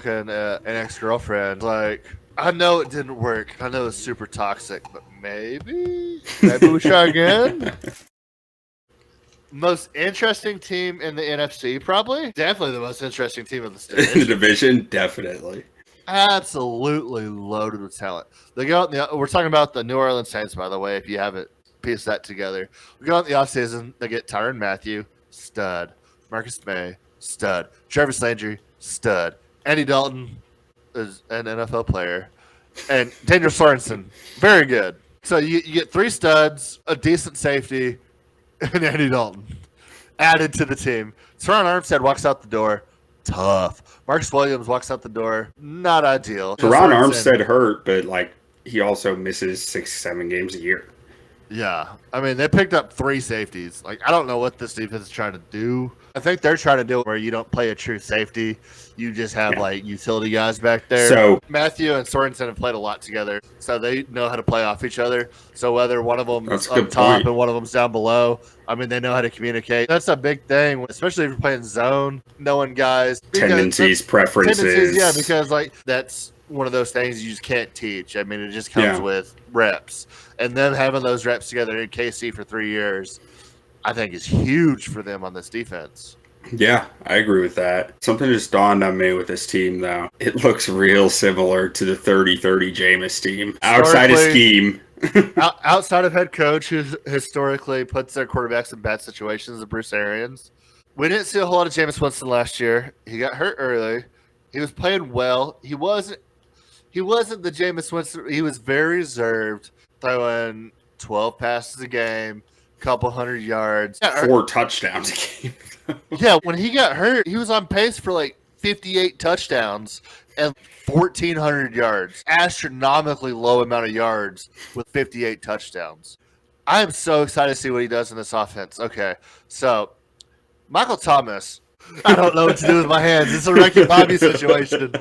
fucking an ex-girlfriend. Like, I know it didn't work. I know it's super toxic, but maybe we try again. Most interesting team in the NFC, probably. Definitely the most interesting team in the division. The division, definitely. Absolutely loaded with talent. They go out we're talking about the New Orleans Saints, by the way, if you haven't pieced that together. We go out in the offseason, they get Tyrann Mathieu, stud. Marcus May, stud. Travis Landry, stud. Andy Dalton is an NFL player. And Daniel Sorensen, very good. So you get 3 studs, a decent safety, and Andy Dalton added to the team. Teron Armstead walks out the door. Tough. Marcus Williams walks out the door. Not ideal. Teron Armstead hurt, but like he also misses 6-7 games a year. Yeah. I mean, they picked up 3 safeties. Like, I don't know what this defense is trying to do. I think they're trying to do it where you don't play a true safety. You just have, like, utility guys back there. So Matthew and Sorensen have played a lot together, so they know how to play off each other. So whether one of them is up top and one of them's down below, I mean, they know how to communicate. That's a big thing, especially if you're playing zone, knowing guys. Tendencies, preferences. Yeah, because, like, that's one of those things you just can't teach. I mean, it just comes with reps. And them having those reps together in KC for 3 years, I think is huge for them on this defense. Yeah, I agree with that. Something just dawned on me with this team, though. It looks real similar to the 30-30 Jameis team. Outside of scheme. Outside of head coach, who historically puts their quarterbacks in bad situations, the Bruce Arians. We didn't see a whole lot of Jameis Winston last year. He got hurt early. He was playing well. He wasn't the Jameis Winston. He was very reserved, throwing 12 passes a game, couple hundred yards. 4 touchdowns a game. Yeah, when he got hurt, he was on pace for like 58 touchdowns and 1,400 yards. Astronomically low amount of yards with 58 touchdowns. I am so excited to see what he does in this offense. Okay, so Michael Thomas, I don't know what to do with my hands. It's a Ricky Bobby situation.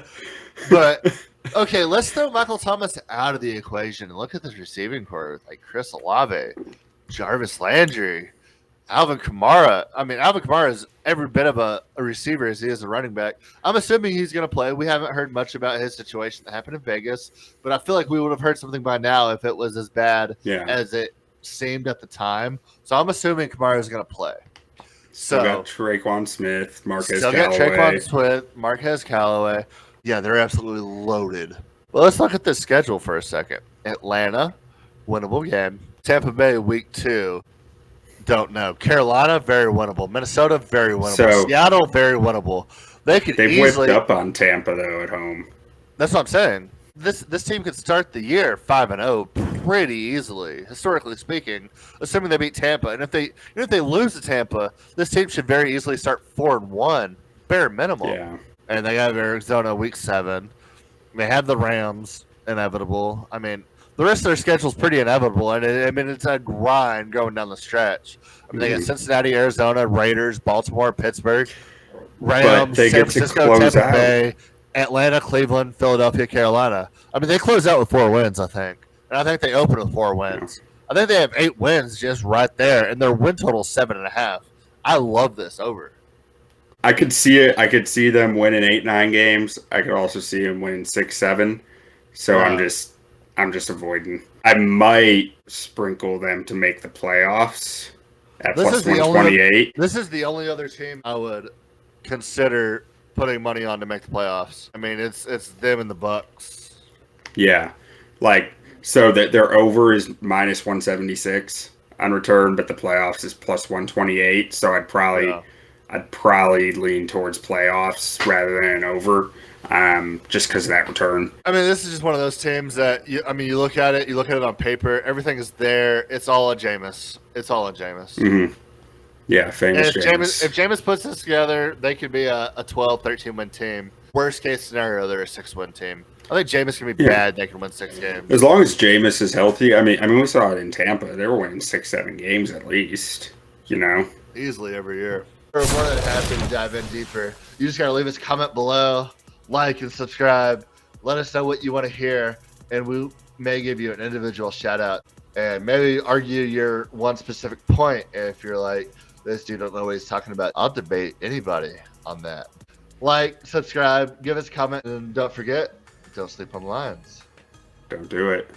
But, okay, let's throw Michael Thomas out of the equation and look at this receiving core with like Chris Olave, Jarvis Landry, Alvin Kamara. I mean, Alvin Kamara is every bit of a receiver as he is a running back. I'm assuming he's going to play. We haven't heard much about his situation that happened in Vegas, but I feel like we would have heard something by now if it was as bad as it seemed at the time. So I'm assuming Kamara is going to play. Still got Traquan Smith, Marquez Callaway. Yeah, they're absolutely loaded. Well, let's look at the schedule for a second. Atlanta, winnable game. Tampa Bay, week 2. Don't know. Carolina, very winnable. Minnesota, very winnable. Seattle, very winnable. They've whipped up on Tampa though at home. That's what I'm saying. This team could start the year 5-0 pretty easily, historically speaking, assuming they beat Tampa. And if they lose to Tampa, this team should very easily start 4-1, bare minimum. Yeah. And they have Arizona week 7. They have the Rams, inevitable. I mean, the rest of their schedule is pretty inevitable, and it's a grind going down the stretch. I mean, they got Cincinnati, Arizona, Raiders, Baltimore, Pittsburgh, Rams, San Francisco, Tampa Bay, Atlanta, Cleveland, Philadelphia, Carolina. I mean, they close out with 4 wins, I think, and I think they open with 4 wins. I think they have 8 wins just right there, and their win total is 7.5. I love this over. I could see it. I could see them winning 8-9 games. I could also see them winning 6-7. So I'm just avoiding. I might sprinkle them to make the playoffs at plus 128. This is the only other team I would consider putting money on to make the playoffs. I mean, it's them and the Bucks. Yeah, so that their over is minus 176 on return, but the playoffs is plus 128. So I'd probably lean towards playoffs rather than an over. Just because of that return. I mean, this is just one of those teams that you look at it on paper, everything is there. It's all a Jameis. Mm-hmm. Yeah, famous Jameis. If Jameis puts this together, they could be a 12, 13-win team. Worst case scenario, they're a 6-win team. I think Jameis can be bad. They can win 6 games. As long as Jameis is healthy. I mean, we saw it in Tampa. They were winning 6-7 games at least, Easily every year. We're more than happy to dive in deeper. You just got to leave us a comment below. Like and subscribe. Let us know what you want to hear, and we may give you an individual shout out and maybe argue your one specific point. If you're like, this dude don't know what he's talking about, I'll debate anybody on that. Like, subscribe, give us a comment, and don't forget, don't sleep on the Lions. Don't do it.